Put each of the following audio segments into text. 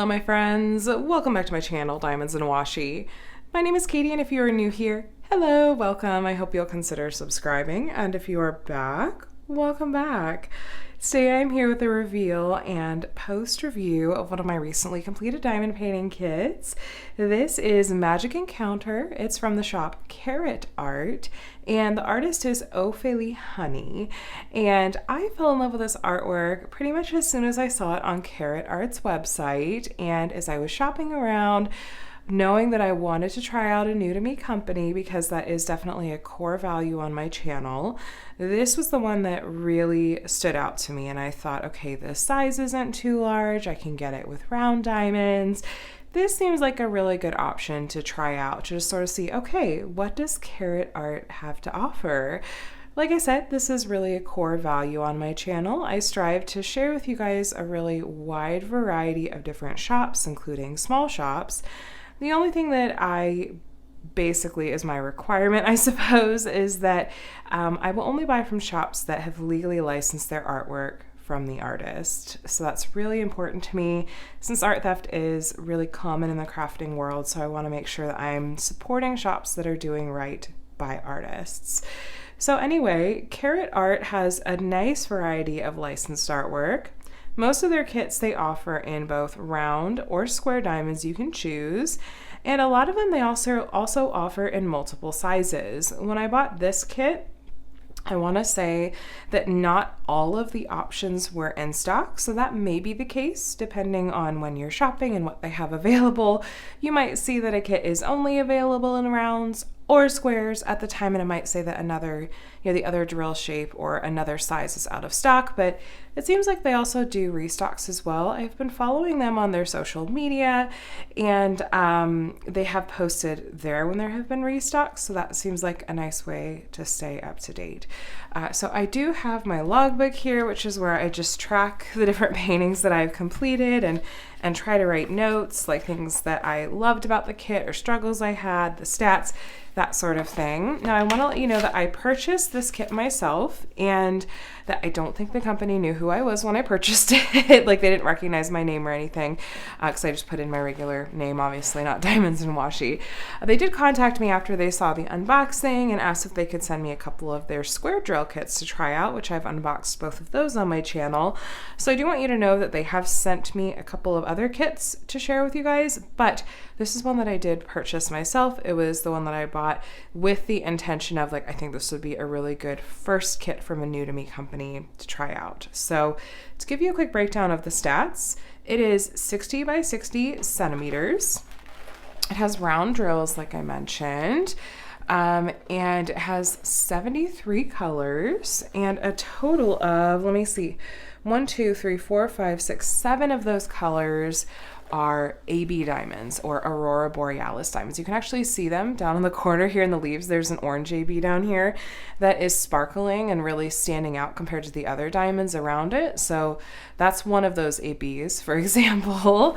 Hello my friends, welcome back to my channel, Diamonds and Washi. My name is Katie, and if you are new here, hello, welcome. I hope you'll consider subscribing, and if you are back, welcome back. Today I'm here with a reveal and post review of one of my recently completed diamond painting kits. This is Magic Encounter. It's from the shop Carat Art, and the artist is Ophelie Honey. And I fell in love with this artwork pretty much as soon as I saw it on Carat Art's website, and as I was shopping around, knowing that I wanted to try out a new to me company because that is definitely a core value on my channel, this was the one that really stood out to me, and I thought, okay, this size isn't too large, I can get it with round diamonds. This seems like a really good option to try out, to just sort of see, okay, what does Carat Art have to offer? Like I said, this is really a core value on my channel. I strive to share with you guys a really wide variety of different shops, including small shops. The only thing that I basically is my requirement, I suppose, is that I will only buy from shops that have legally licensed their artwork from the artist. So that's really important to me since art theft is really common in the crafting world. So I want to make sure that I'm supporting shops that are doing right by artists. So anyway, Carat Art has a nice variety of licensed artwork. Most of their kits they offer in both round or square diamonds, you can choose, and a lot of them they also offer in multiple sizes. When I bought this kit, I want to say that not all of the options were in stock, so that may be the case depending on when you're shopping and what they have available. You might see that a kit is only available in rounds or squares at the time, and it might say that another, the other drill shape or another size is out of stock, but it seems like they also do restocks as well. I've been following them on their social media, and they have posted there when there have been restocks, so that seems like a nice way to stay up to date. So I do have my logbook here, which is where I just track the different paintings that I've completed and try to write notes, like things that I loved about the kit or struggles I had, the stats, that sort of thing. Now I want to let you know that I purchased this kit myself, and that I don't think the company knew who I was when I purchased it. Like, they didn't recognize my name or anything, because I just put in my regular name, obviously, not Diamonds and Washi. They did contact me after they saw the unboxing and asked if they could send me a couple of their square drill kits to try out, which I've unboxed both of those on my channel. So I do want you to know that they have sent me a couple of other kits to share with you guys, but this is one that I did purchase myself. It was the one that I bought with the intention of, like, I think this would be a really good first kit from a new to me company to try out. So to give you a quick breakdown of the stats, it is 60 by 60 centimeters. It has round drills, like I mentioned, and it has 73 colors and a total of, let me see, 1, 2, 3, 4, 5, 6, 7 of those colors are AB diamonds, or Aurora Borealis diamonds. You can actually see them down in the corner here in the leaves. There's an orange AB down here that is sparkling and really standing out compared to the other diamonds around it. So that's one of those ABs, for example.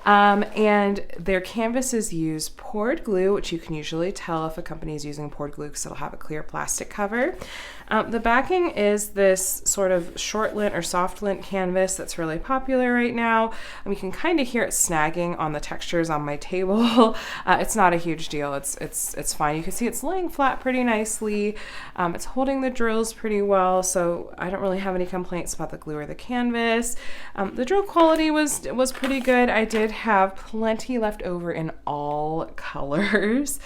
And their canvases use poured glue, which you can usually tell if a company is using poured glue because it'll have a clear plastic cover. The backing is this sort of short lint or soft lint canvas that's really popular right now. And you can kind of hear it snagging on the textures on my table. It's not a huge deal. It's fine. You can see it's laying flat pretty nicely. It's holding the drills pretty well, so I don't really have any complaints about the glue or the canvas. The drill quality was pretty good. I did have plenty left over in all colors.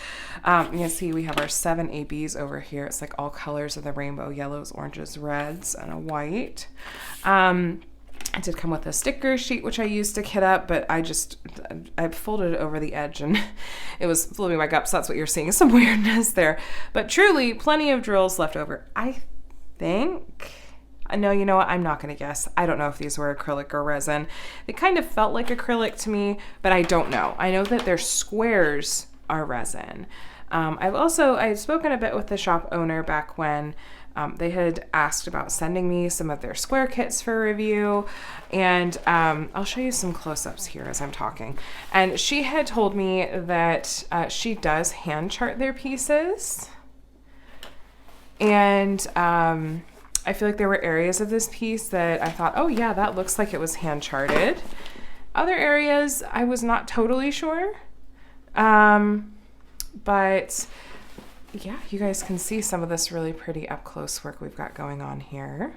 You can see we have our 7 ABs over here. It's like all colors of the rainbow: yellows, oranges, reds, and a white. It did come with a sticker sheet, which I used to kit up, but I folded it over the edge and it was floating back up, so that's what you're seeing, some weirdness there. But truly, plenty of drills left over. I think, no, you know what, I'm not going to guess. I don't know if these were acrylic or resin. They kind of felt like acrylic to me, but I don't know. I know that their squares are resin. I've spoken a bit with the shop owner back when they had asked about sending me some of their square kits for review, and I'll show you some close-ups here as I'm talking. And she had told me that she does hand chart their pieces, and I feel like there were areas of this piece that I thought, oh yeah, that looks like it was hand charted. Other areas I was not totally sure. But yeah, you guys can see some of this really pretty up close work we've got going on here.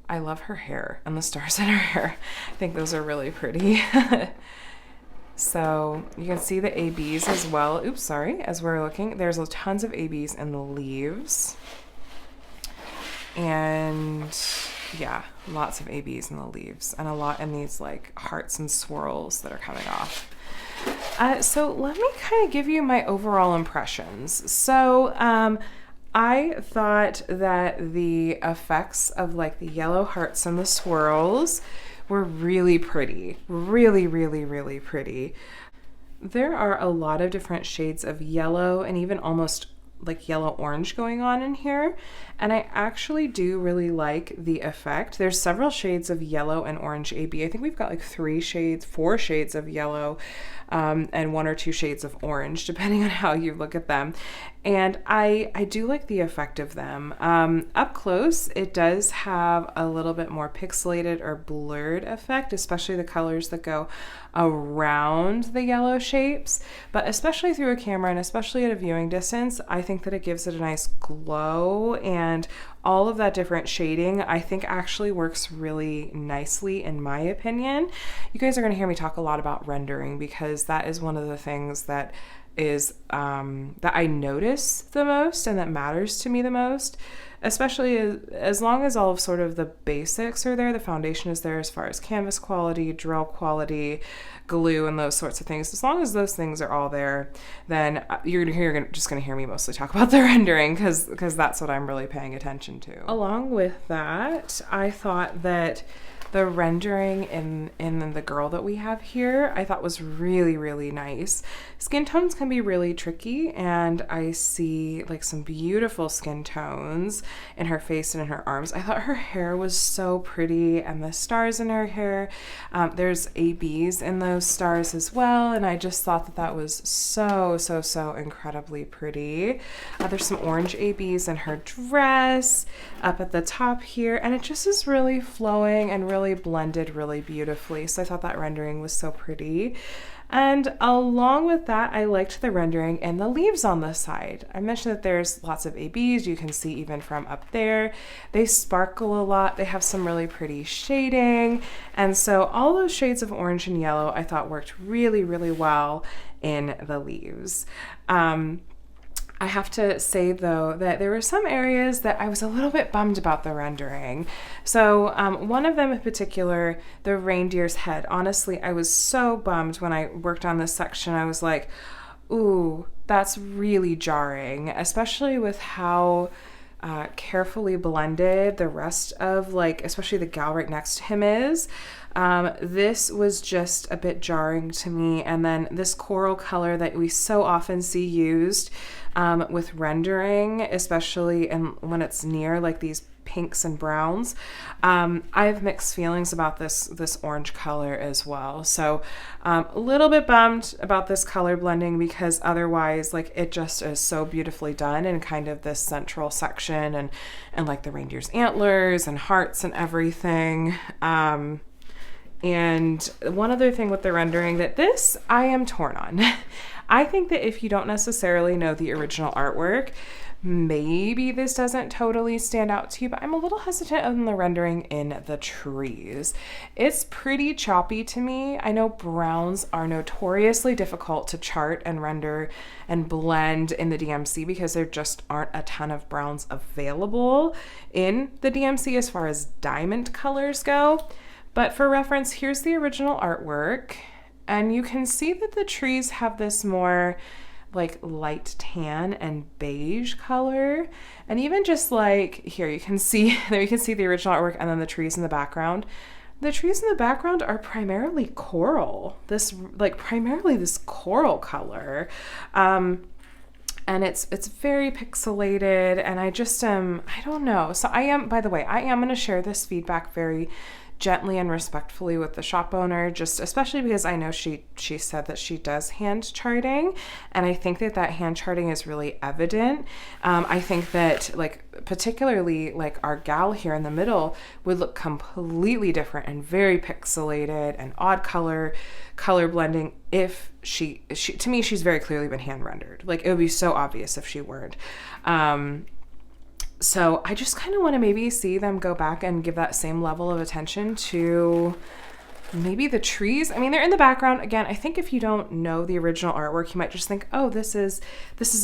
I love her hair and the stars in her hair. I think those are really pretty. So you can see the ABs as well. Oops, sorry. As we're looking, there's tons of ABs in the leaves. And yeah, lots of ABs in the leaves and a lot in these like hearts and swirls that are coming off. So let me kind of give you my overall impressions. So I thought that the effects of like the yellow hearts and the swirls were really pretty. Really, really, really pretty. There are a lot of different shades of yellow and even almost like yellow orange going on in here, and I actually do really like the effect. There's several shades of yellow and orange AB. I think we've got like 4 shades of yellow and 1 or 2 shades of orange, depending on how you look at them. And I do like the effect of them. Up close, it does have a little bit more pixelated or blurred effect, especially the colors that go around the yellow shapes. But especially through a camera and especially at a viewing distance, I think that it gives it a nice glow, and all of that different shading I think actually works really nicely in my opinion. You guys are going to hear me talk a lot about rendering because that is one of the things that is that I notice the most and that matters to me the most, especially as long as all of sort of the basics are there, the foundation is there as far as canvas quality, drill quality, glue, and those sorts of things. As long as those things are all there, then you're just going to hear me mostly talk about the rendering because that's what I'm really paying attention to. Along with that, I thought that the rendering in the girl that we have here, I thought was really, really nice. Skin tones can be really tricky, and I see like some beautiful skin tones in her face and in her arms. I thought her hair was so pretty, and the stars in her hair, there's ABs in those stars as well, and I just thought that that was so, so, so incredibly pretty. There's some orange ABs in her dress up at the top here, and it just is really flowing and really blended really beautifully. So I thought that rendering was so pretty. And along with that, I liked the rendering and the leaves on the side. I mentioned that there's lots of ABs. You can see even from up there. They sparkle a lot. They have some really pretty shading. And so all those shades of orange and yellow I thought worked really, really well in the leaves. I have to say, though, that there were some areas that I was a little bit bummed about the rendering. So one of them in particular, the reindeer's head. Honestly, I was so bummed when I worked on this section. I was like, ooh, that's really jarring, especially with how carefully blended the rest of, like, especially the gal right next to him is. This was just a bit jarring to me. And then this coral color that we so often see used with rendering, especially when it's near like these pinks and browns. I have mixed feelings about this orange color as well. So a little bit bummed about this color blending because otherwise like it just is so beautifully done in kind of this central section and like the reindeer's antlers and hearts and everything. And one other thing with the rendering that this I am torn on. I think that if you don't necessarily know the original artwork, maybe this doesn't totally stand out to you, but I'm a little hesitant on the rendering in the trees. It's pretty choppy to me. I know browns are notoriously difficult to chart and render and blend in the DMC because there just aren't a ton of browns available in the DMC as far as diamond colors go. But for reference, here's the original artwork, and you can see that the trees have this more like light tan and beige color. And even just like here, you can see there, you can see the original artwork and then the trees in the background. The trees in the background are primarily coral, primarily this coral color. And it's very pixelated, and I just I don't know. So by the way, I am going to share this feedback very gently and respectfully with the shop owner, just especially because I know she said that she does hand charting, and I think that hand charting is really evident. I think that like particularly like our gal here in the middle would look completely different and very pixelated and odd color blending if she to me she's very clearly been hand rendered. Like it would be so obvious if she weren't. So I just kind of want to maybe see them go back and give that same level of attention to maybe the trees. I mean, they're in the background. Again, I think if you don't know the original artwork, you might just think, oh, this is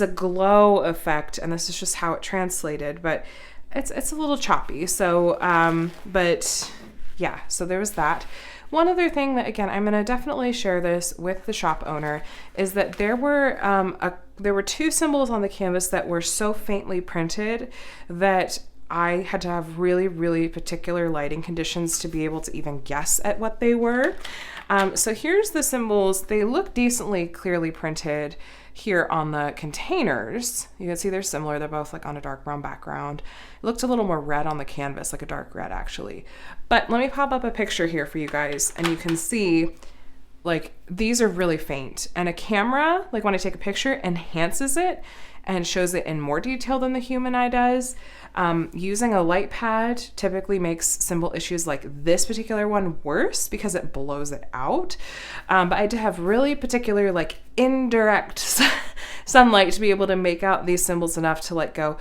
a glow effect and this is just how it translated, but it's a little choppy. So, but yeah, so there was that. One other thing that, again, I'm going to definitely share this with the shop owner is that there were two symbols on the canvas that were so faintly printed that I had to have really, really particular lighting conditions to be able to even guess at what they were. So here's the symbols. They look decently clearly printed here on the containers. You can see they're similar. They're both like on a dark brown background. It looked a little more red on the canvas, like a dark red actually. But let me pop up a picture here for you guys and you can see like these are really faint, and a camera, like when I take a picture, enhances it and shows it in more detail than the human eye does. Using a light pad typically makes symbol issues like this particular one worse because it blows it out. But I had to have really particular like indirect sunlight to be able to make out these symbols enough to like go,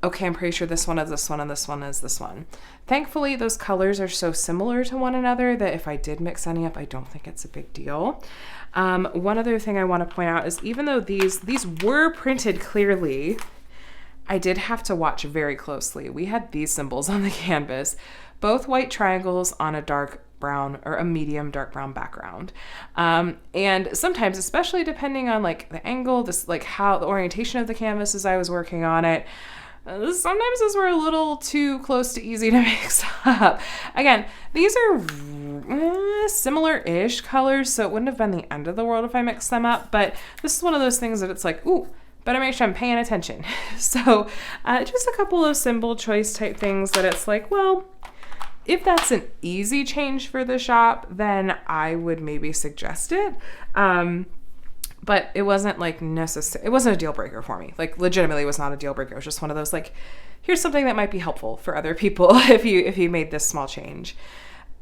okay, I'm pretty sure this one is this one and this one is this one. Thankfully, those colors are so similar to one another that if I did mix any up, I don't think it's a big deal. One other thing I want to point out is even though these were printed clearly, I did have to watch very closely. We had these symbols on the canvas, both white triangles on a dark brown or a medium dark brown background. And sometimes, especially depending on like the angle, this like how the orientation of the canvas as I was working on it, sometimes those were a little too close to easy to mix up. Again, these are similar-ish colors, so it wouldn't have been the end of the world if I mixed them up, but this is one of those things that it's like, ooh, better make sure I'm paying attention. So just a couple of symbol choice type things that it's like, well, if that's an easy change for the shop, then I would maybe suggest it. But it wasn't like necessary. It wasn't a deal breaker for me. Like legitimately, it was not a deal breaker. It was just one of those like, here's something that might be helpful for other people if you made this small change.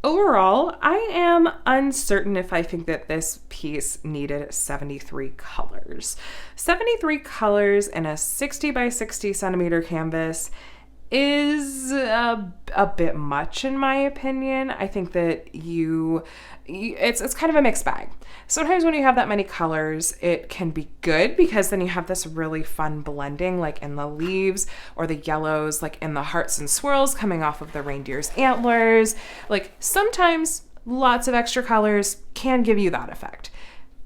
Overall, I am uncertain if I think that this piece needed 73 colors. 73 colors in a 60 by 60 centimeter canvas is a bit much in my opinion. I think that it's kind of a mixed bag. Sometimes when you have that many colors, it can be good because then you have this really fun blending like in the leaves or the yellows, like in the hearts and swirls coming off of the reindeer's antlers. Like sometimes lots of extra colors can give you that effect.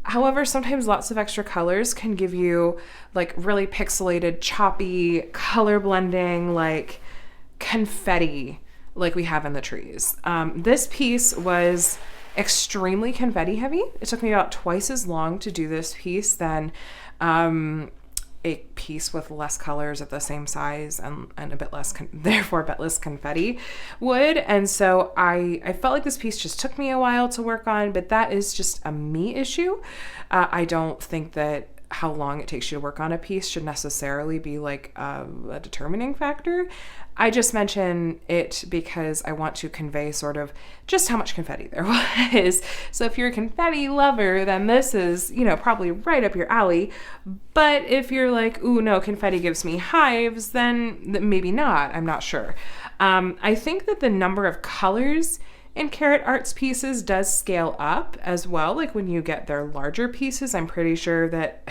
However, sometimes lots of extra colors can give you like really pixelated, choppy color blending, like confetti, like we have in the trees. This piece was extremely confetti heavy. It took me about twice as long to do this piece than a piece with less colors at the same size and a bit less, therefore a bit less confetti would. And so I felt like this piece just took me a while to work on, but that is just a me issue. I don't think that how long it takes you to work on a piece should necessarily be like a determining factor. I just mention it because I want to convey sort of just how much confetti there was. So if you're a confetti lover, then this is, probably right up your alley. But if you're like, ooh, no, confetti gives me hives, then maybe not. I'm not sure. I think that the number of colors in Carat Art's pieces does scale up as well. Like when you get their larger pieces, I'm pretty sure that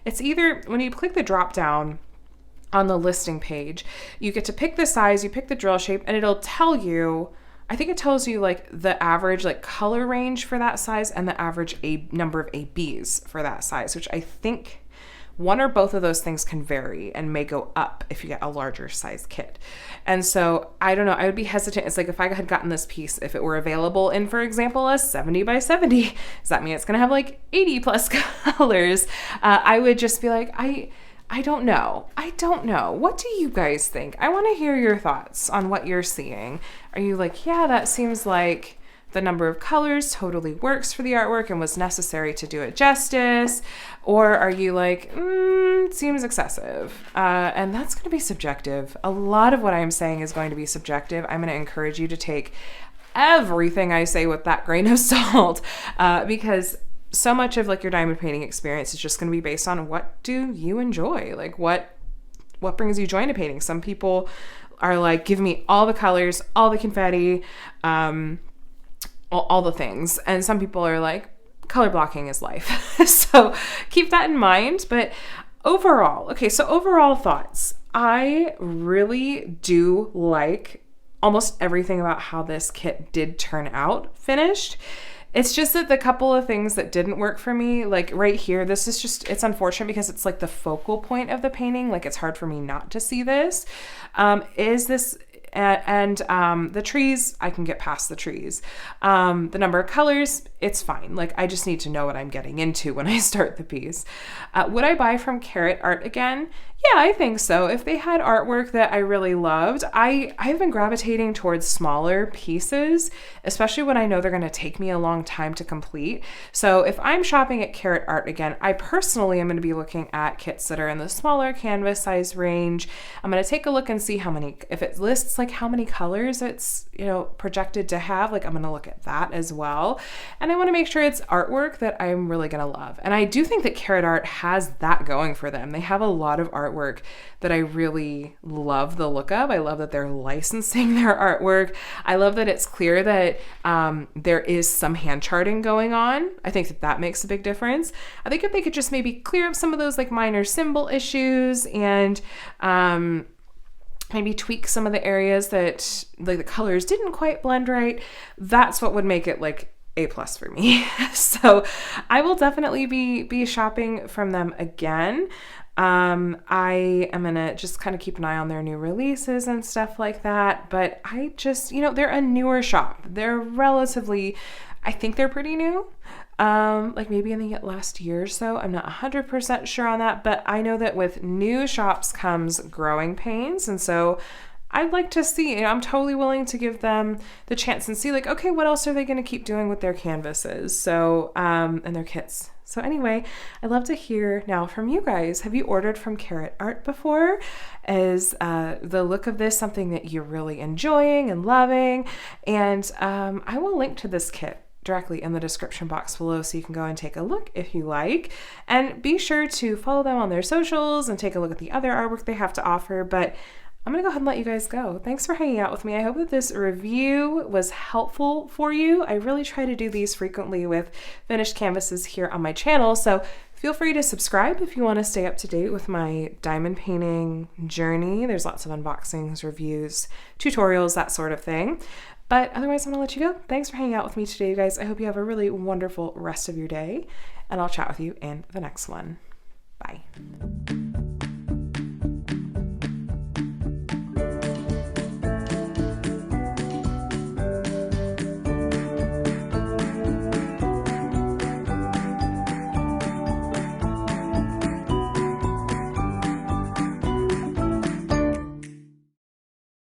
it's either when you click the drop down on the listing page, you get to pick the size, you pick the drill shape, and it'll tell you, I think it tells you like the average like color range for that size and the average number of ABs for that size, which I think one or both of those things can vary and may go up if you get a larger size kit. And so I don't know, I would be hesitant. It's like if I had gotten this piece, if it were available in, for example, a 70 by 70, does that mean it's going to have like 80 plus colors? I would just be like, I don't know. What do you guys think? I want to hear your thoughts on what you're seeing. Are you like, yeah, that seems like the number of colors totally works for the artwork and was necessary to do it justice? Or are you like, it seems excessive? And that's going to be subjective. A lot of what I'm saying is going to be subjective. I'm going to encourage you to take everything I say with that grain of salt, because so much of like your diamond painting experience is just going to be based on what do you enjoy? Like what brings you joy into painting? Some people are like, give me all the colors, all the confetti, all the things. And some people are like, color blocking is life. So keep that in mind. But overall thoughts. I really do like almost everything about how this kit did turn out finished. It's just that the couple of things that didn't work for me, like right here, this is just, it's unfortunate because it's like the focal point of the painting. Like it's hard for me not to see this, is this, and the trees, I can get past the trees. The number of colors, it's fine. Like I just need to know what I'm getting into when I start the piece. Would I buy from Carat Art again? Yeah, I think so. If they had artwork that I really loved, I've been gravitating towards smaller pieces, especially when I know they're going to take me a long time to complete. So if I'm shopping at Carat Art again, I personally am going to be looking at kits that are in the smaller canvas size range. I'm going to take a look and see how many, if it lists like how many colors it's, projected to have, like I'm going to look at that as well. And I want to make sure it's artwork that I'm really going to love. And I do think that Carat Art has that going for them. They have a lot of artwork that I really love the look of. I love that they're licensing their artwork. I love that it's clear that there is some hand charting going on. I think that makes a big difference. I think if they could just maybe clear up some of those like minor symbol issues and maybe tweak some of the areas that like the colors didn't quite blend right, that's what would make it like A+ for me. So I will definitely be shopping from them again. I am gonna just kind of keep an eye on their new releases and stuff like that. But I just, they're a newer shop. They're relatively, I think they're pretty new. Like maybe in the last year or so. I'm not 100% sure on that, but I know that with new shops comes growing pains. And so I'd like to see, I'm totally willing to give them the chance and see like, okay, what else are they going to keep doing with their canvases? So, and their kits. So anyway, I'd love to hear now from you guys. Have you ordered from Carat Art before? Is the look of this something that you're really enjoying and loving? And I will link to this kit directly in the description box below so you can go and take a look if you like. And be sure to follow them on their socials and take a look at the other artwork they have to offer. But I'm gonna go ahead and let you guys go. Thanks for hanging out with me. I hope that this review was helpful for you. I really try to do these frequently with finished canvases here on my channel, so feel free to subscribe if you want to stay up to date with my diamond painting journey. There's lots of unboxings, reviews, tutorials, that sort of thing. But otherwise, I'm gonna let you go. Thanks for hanging out with me today, you guys. I hope you have a really wonderful rest of your day, and I'll chat with you in the next one. Bye.